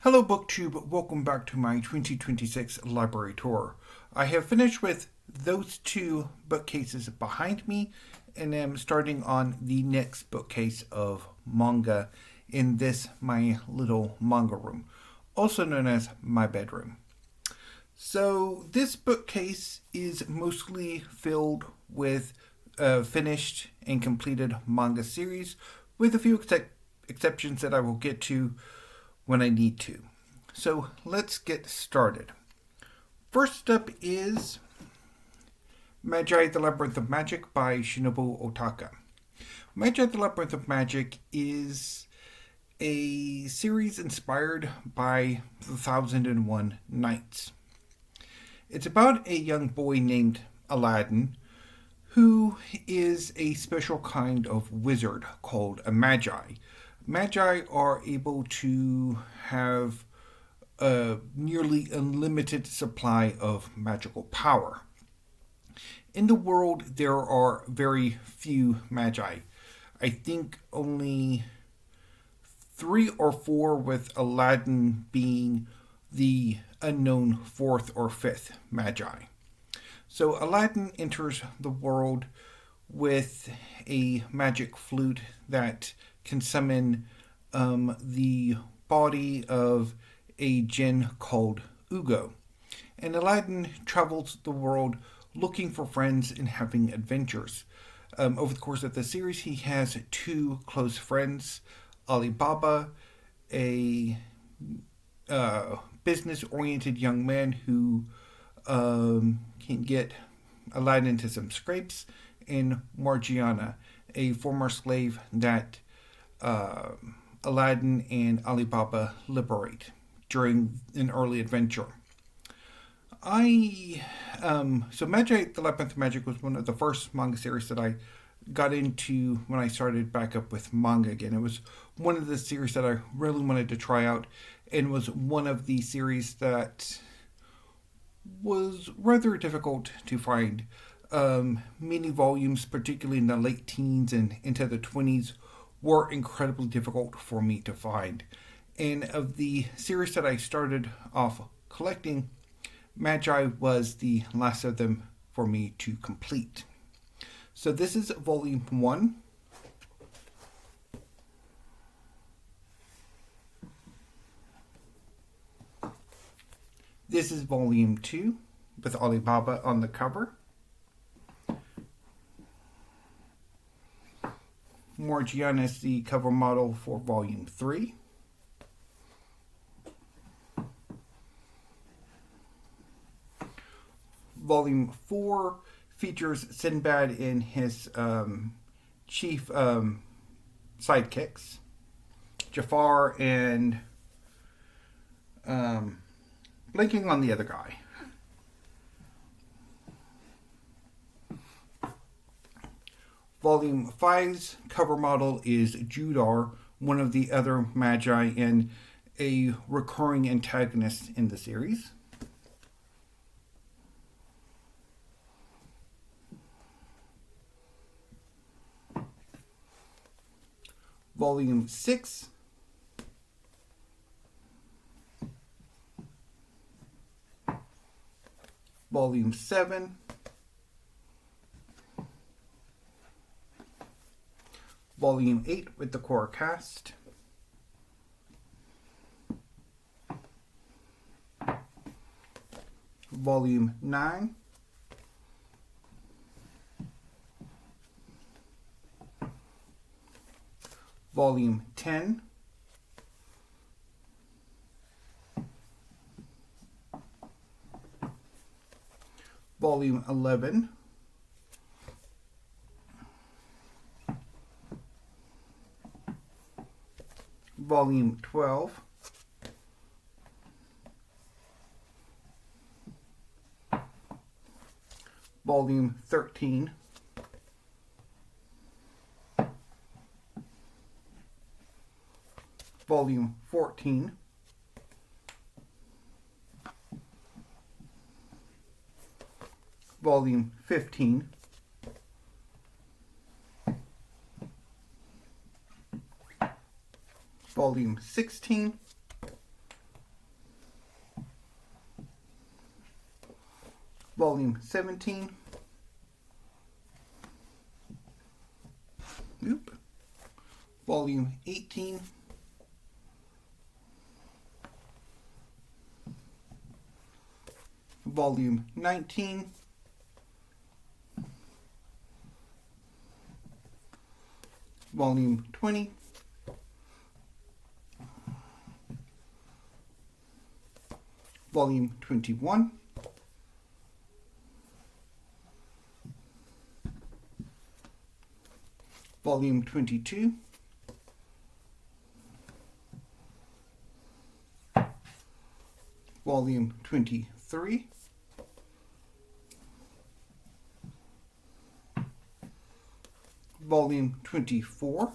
Hello BookTube, welcome back to my 2026 library tour. I have finished with those two bookcases behind me and am starting on the next bookcase of manga in this my little manga room, also known as my bedroom. So this bookcase is mostly filled with finished and completed manga series, with a few exceptions that I will get to when I need to. So let's get started. First up is Magi, the Labyrinth of Magic by Shinobu Otaka. Magi, the Labyrinth of Magic is a series inspired by the 1001 Nights. It's about a young boy named Aladdin who is a special kind of wizard called a Magi. Magi are able to have a nearly unlimited supply of magical power. In the world, there are very few Magi. I think only 3 or 4, with Aladdin being the unknown 4th or 5th Magi. So Aladdin enters the world with a magic flute that can summon the body of a jinn called Ugo. And Aladdin travels the world looking for friends and having adventures. Over the course of the series, he has 2 close friends, Alibaba, a business-oriented young man who can get Aladdin into some scrapes, and Morgiana, a former slave that Aladdin and Alibaba liberate during an early adventure. So Magi, the Labyrinth of Magic was one of the first manga series that I got into when I started back up with manga again. It was one of the series that I really wanted to try out, and was one of the series that was rather difficult to find. Many volumes, particularly in the late teens and into the 20s, were incredibly difficult for me to find. And of the series that I started off collecting, Magi was the last of them for me to complete. So this is volume 1. This is volume 2 with Alibaba on the cover. Morgiana is the cover model for volume 3. Volume 4 features Sinbad and his chief sidekicks, Jafar and blinking on the other guy. Volume 5's cover model is Judar, one of the other Magi and a recurring antagonist in the series. Volume 6 Volume 7, Volume 8 with the core cast, Volume 9, Volume 10, Volume 11, Volume 12, Volume 13, Volume 14, Volume 15, Volume 16, Volume 17. Volume 18. Volume 19. Volume 20. Volume 21. Volume 22. Volume 23. Volume 24.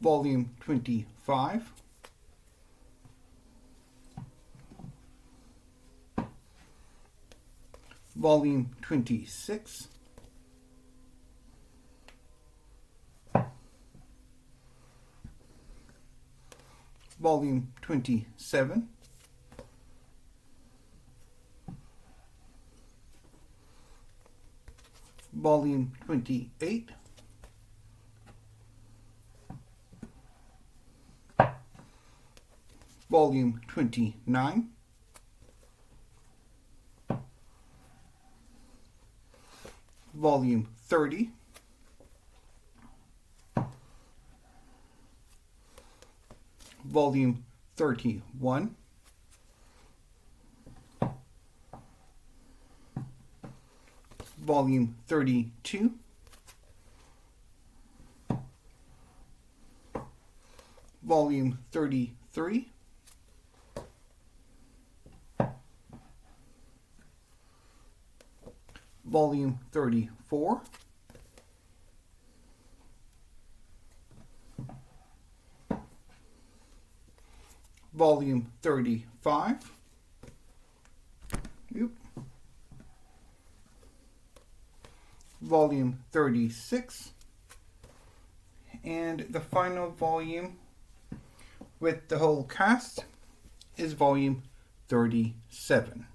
Volume 25. Volume 26. Volume 27. Volume 28. Volume 29. Volume 30. Volume 31. Volume 32. Volume 33. Volume 34. Volume 35. Volume 36. And the final volume with the whole cast is volume 37.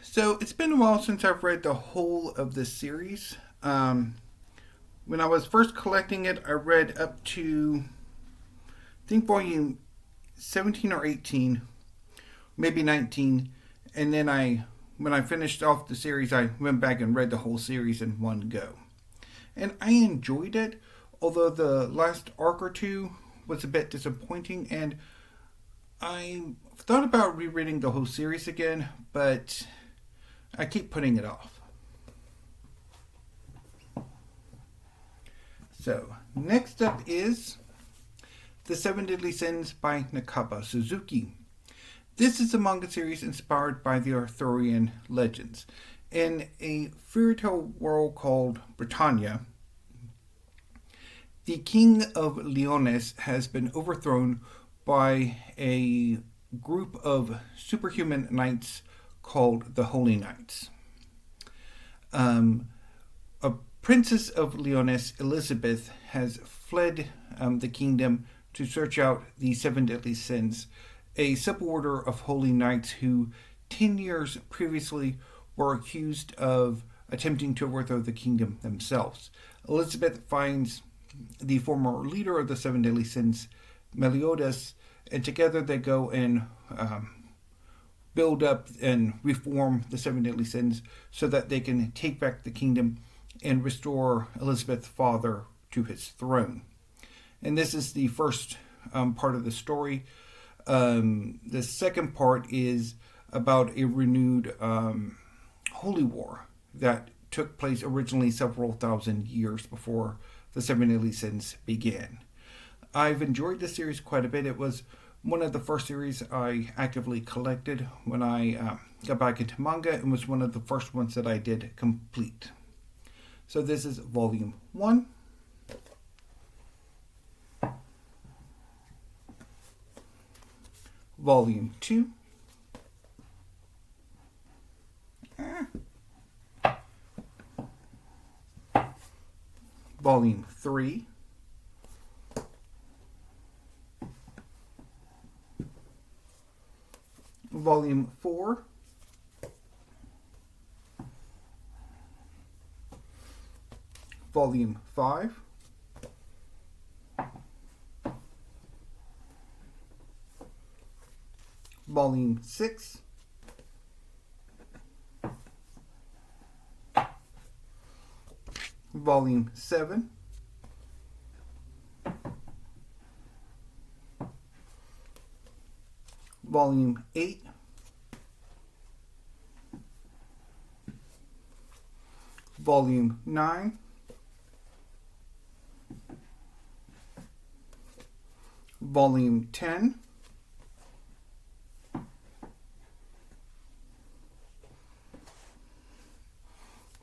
So it's been a while since I've read the whole of this series. When I was first collecting it, I read up to, I think, volume 17 or 18, maybe 19. And then when I finished off the series, I went back and read the whole series in one go. And I enjoyed it, although the last arc or two was a bit disappointing. And I thought about rereading the whole series again, but I keep putting it off. So, next up is The Seven Deadly Sins by Nakaba Suzuki. This is a manga series inspired by the Arthurian legends. In a fairy tale world called Britannia, the king of Leones has been overthrown by a group of superhuman knights called the Holy Knights. A princess of Leones, Elizabeth, has fled the kingdom to search out the Seven Deadly Sins, a suborder of holy knights who 10 years previously were accused of attempting to overthrow the kingdom themselves. Elizabeth finds the former leader of the Seven Deadly Sins, Meliodas, and together they go and build up and reform the Seven Deadly Sins so that they can take back the kingdom and restore Elizabeth's father to his throne. And this is the first part of the story. The second part is about a renewed holy war that took place originally several thousand years before the Seven Deadly Sins began. I've enjoyed this series quite a bit. It was one of the first series I actively collected when I got back into manga, and was one of the first ones that I did complete. So this is volume 1. Volume 2. Volume 3. Volume 4, Volume 5, Volume 6, Volume 7, Volume 8, Volume 9, Volume 10,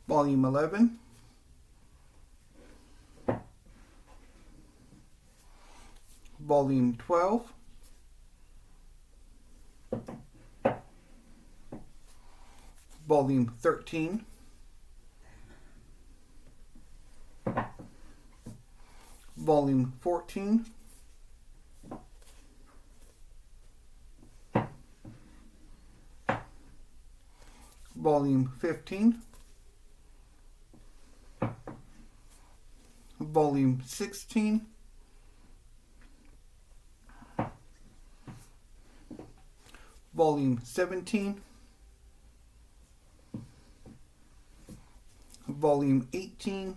Volume 11, Volume 12, Volume 13, Volume 14, Volume 15, Volume 16, Volume 17, Volume 18,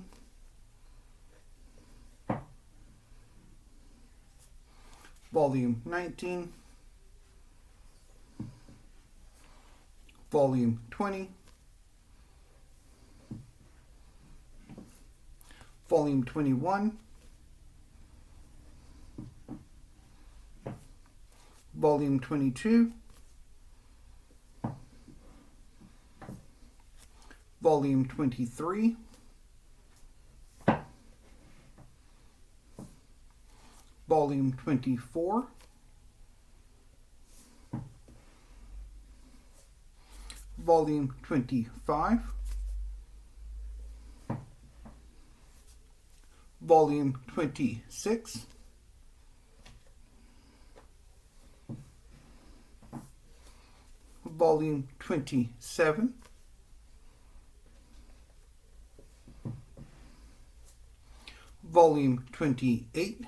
Volume 19, Volume 20, Volume 21, Volume 22, Volume 23, Volume 24, Volume 25, Volume 26, Volume 27, Volume 28,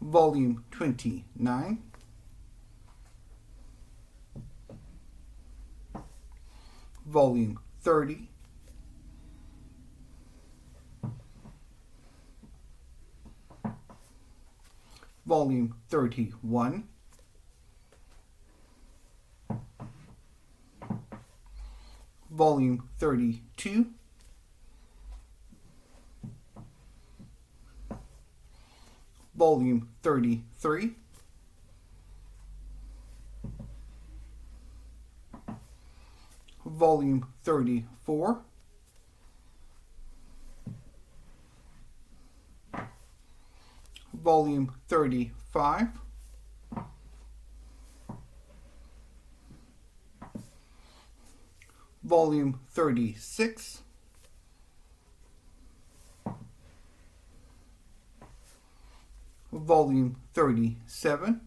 Volume 29, Volume 30, Volume 31, Volume 32, Volume 33, Volume 34, Volume 35, Volume 36, Volume 37,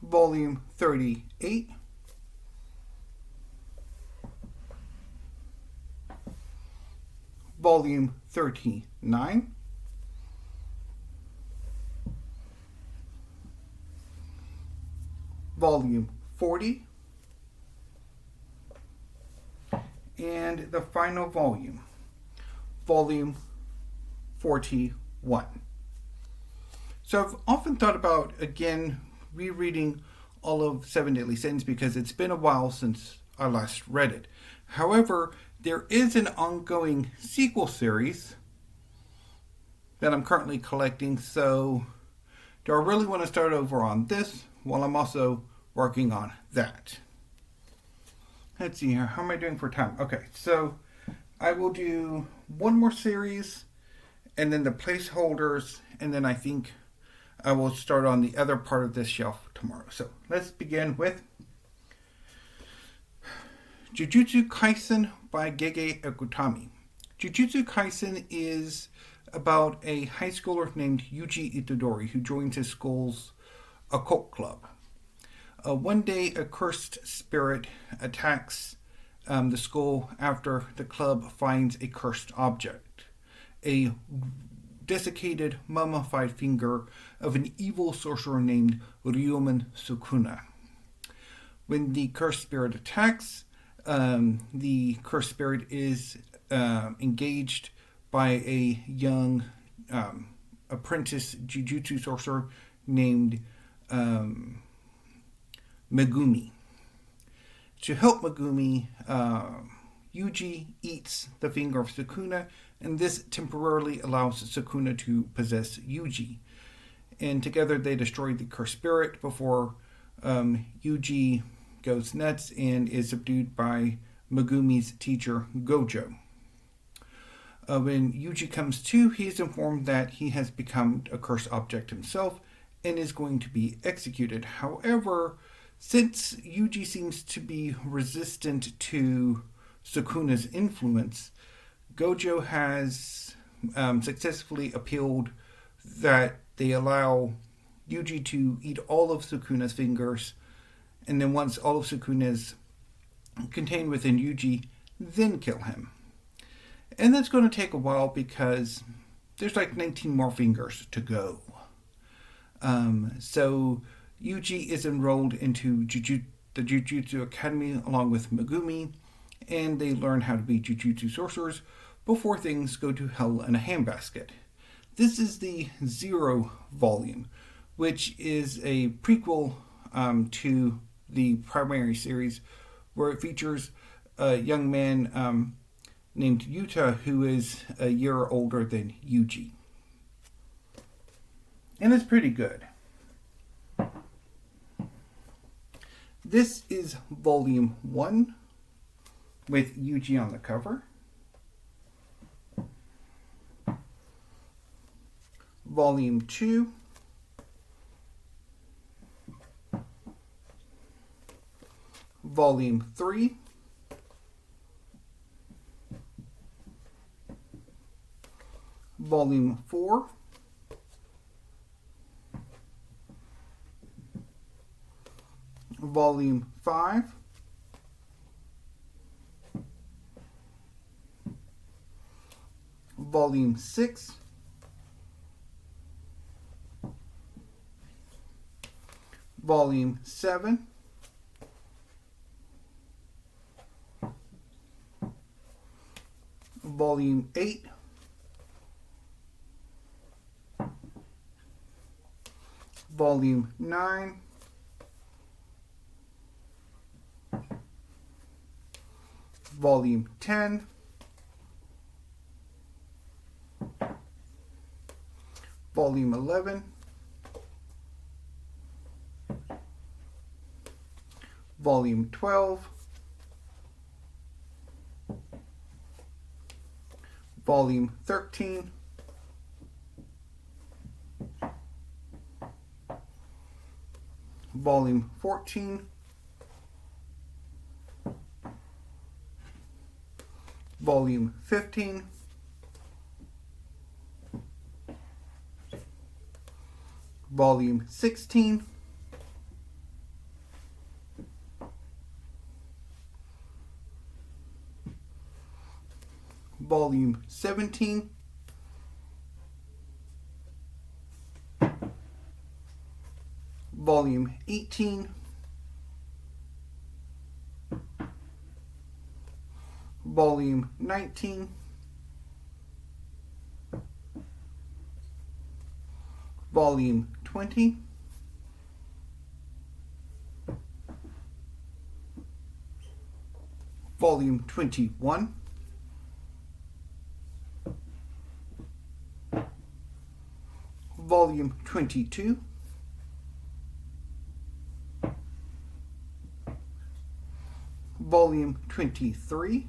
Volume 38, Volume 39, Volume 40, and the final volume, Volume 41. So I've often thought about, again, rereading all of Seven Deadly Sins because it's been a while since I last read it. However, there is an ongoing sequel series that I'm currently collecting, so do I really want to start over on this while I'm also working on that? Let's see here. How am I doing for time? Okay, so I will do one more series and then the placeholders, and then I think I will start on the other part of this shelf tomorrow. So let's begin with Jujutsu Kaisen by Gege Akutami. Jujutsu Kaisen is about a high schooler named Yuji Itadori who joins his school's occult club. One day, a cursed spirit attacks the school after the club finds a cursed object, a desiccated, mummified finger of an evil sorcerer named Ryuman Sukuna. When the cursed spirit attacks, the cursed spirit is engaged by a young apprentice Jujutsu sorcerer named Megumi. To help Megumi, Yuji eats the finger of Sukuna, and this temporarily allows Sukuna to possess Yuji. And together they destroy the cursed spirit before Yuji goes nuts and is subdued by Megumi's teacher, Gojo. When Yuji comes to, he is informed that he has become a cursed object himself and is going to be executed. However, since Yuji seems to be resistant to Sukuna's influence, Gojo has successfully appealed that they allow Yuji to eat all of Sukuna's fingers, and then once all of Sukuna's contained within Yuji, then kill him. And that's going to take a while because there's like 19 more fingers to go. So Yuji is enrolled into the Jujutsu Academy along with Megumi, and they learn how to be Jujutsu sorcerers before things go to hell in a handbasket. This is the Zero volume, which is a prequel to the primary series, where it features a young man named Yuta, who is a year older than Yuji. And it's pretty good. This is volume 1 with Yuji on the cover. Volume 2. Volume 3. Volume 4. Volume 5. Volume 6. Volume 7. Volume 8. Volume 9. Volume 10. Volume 11. Volume 12. Volume 13. Volume 14. Volume 15. Volume 16. Volume 17. Volume 18. Volume 19. Volume 20. Volume 21. Volume 22. Volume 23.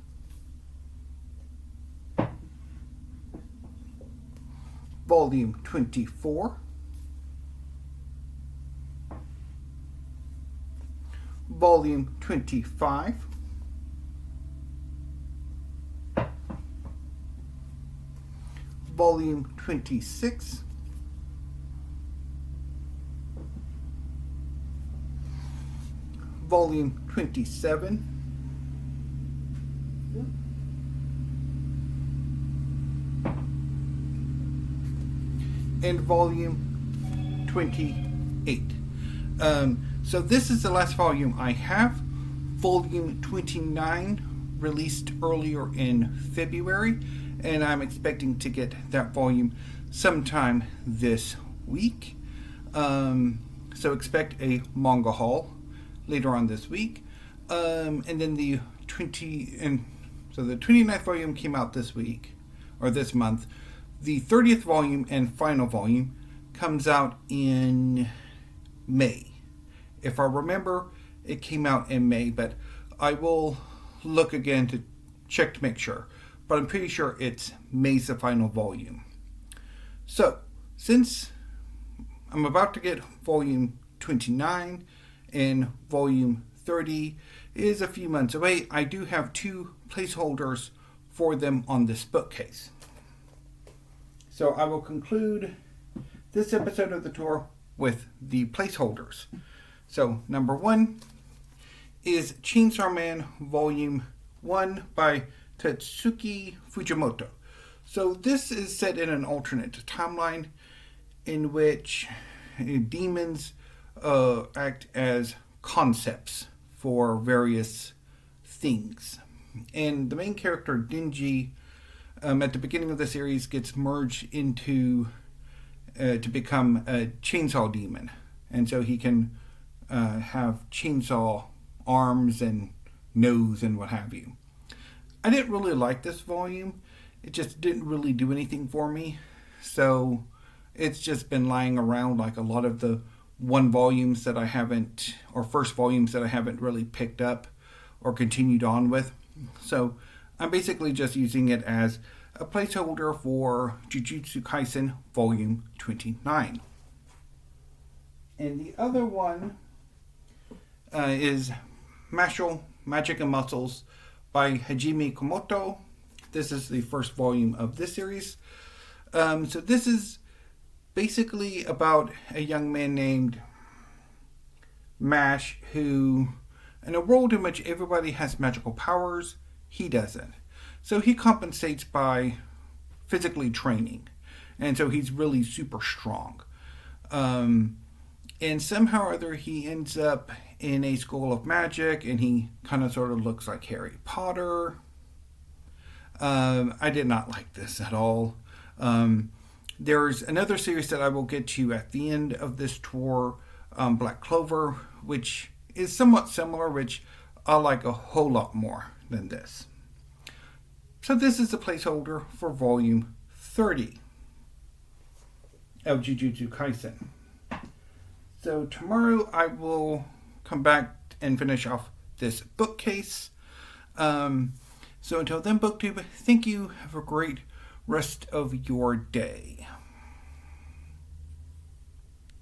Volume 24. Volume 25. Volume 26, Volume 27, and Volume 28. So this is the last volume I have. Volume 29 released earlier in February, and I'm expecting to get that volume sometime this week. So expect a manga haul later on this week. And then the 29th volume came out this week, or this month. The 30th volume and final volume comes out in May. If I remember, it came out in May, but I will look again to check to make sure. But I'm pretty sure it's May's the final volume. So, since I'm about to get volume 29 and volume 30 is a few months away, I do have 2 placeholders for them on this bookcase. So I will conclude this episode of the tour with the placeholders. So number 1 is Chainsaw Man Volume 1 by Tatsuki Fujimoto. So this is set in an alternate timeline in which demons act as concepts for various things. And the main character, Denji, at the beginning of the series gets merged into to become a chainsaw demon. And so he can have chainsaw arms and nose and what have you. I didn't really like this volume. It just didn't really do anything for me. So it's just been lying around like a lot of the first volumes that I haven't really picked up or continued on with. So I'm basically just using it as a placeholder for Jujutsu Kaisen Volume 29. And the other one is Mashle, Magic and Muscles by Hajime Komoto. This is the first volume of this series. So this is basically about a young man named Mash who, in a world in which everybody has magical powers, he doesn't. So he compensates by physically training. And so he's really super strong. And somehow or other he ends up in a school of magic, and he kind of sort of looks like Harry Potter. I did not like this at all. There's another series that I will get to at the end of this tour, Black Clover, which is somewhat similar, which I like a whole lot more than this. So this is the placeholder for volume 30 of Jujutsu Kaisen. So tomorrow I will come back and finish off this bookcase. So until then, BookTube, thank you. Have a great rest of your day.